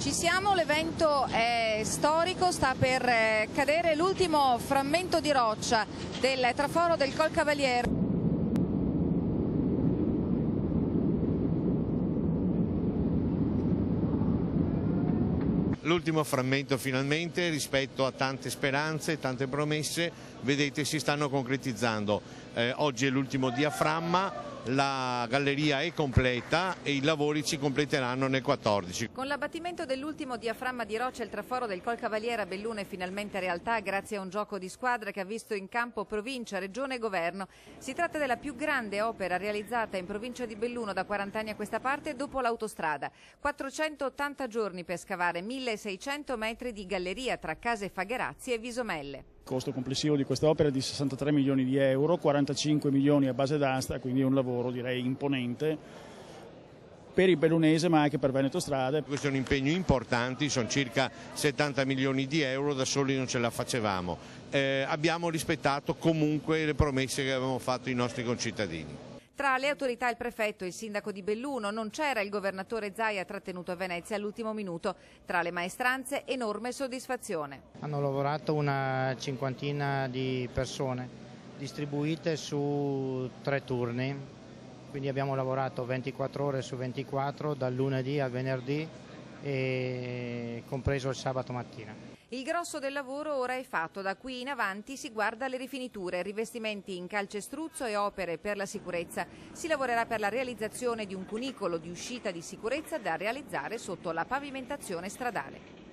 Ci siamo, l'evento è storico, sta per cadere l'ultimo frammento di roccia del traforo del Col Cavaliere. L'ultimo frammento finalmente, rispetto a tante speranze, tante promesse, vedete si stanno concretizzando. Oggi è l'ultimo diaframma, la galleria è completa e i lavori si completeranno nel 14. Con l'abbattimento dell'ultimo diaframma di roccia il traforo del Col Cavaliere a Belluno è finalmente realtà grazie a un gioco di squadra che ha visto in campo provincia, regione e governo. Si tratta della più grande opera realizzata in provincia di Belluno da 40 anni a questa parte dopo l'autostrada. 480 giorni per scavare 1600 metri di galleria tra Case Fagherazzi e Visomelle. Il costo complessivo di quest'opera è di 63 milioni di euro, 45 milioni a base d'asta, quindi è un lavoro direi imponente per il bellunese ma anche per Veneto Strade. Questo è un impegno importante, sono circa 70 milioni di euro, da soli non ce la facevamo. Abbiamo rispettato comunque le promesse che avevamo fatto ai nostri concittadini. Tra le autorità il prefetto e il sindaco di Belluno, non c'era il governatore Zaia trattenuto a Venezia all'ultimo minuto. Tra le maestranze enorme soddisfazione. Hanno lavorato una cinquantina di persone distribuite su 3 turni, quindi abbiamo lavorato 24 ore su 24 dal lunedì al venerdì e compreso il sabato mattina. Il grosso del lavoro ora è fatto, da qui in avanti si guarda alle rifiniture, rivestimenti in calcestruzzo e opere per la sicurezza. Si lavorerà per la realizzazione di un cunicolo di uscita di sicurezza da realizzare sotto la pavimentazione stradale.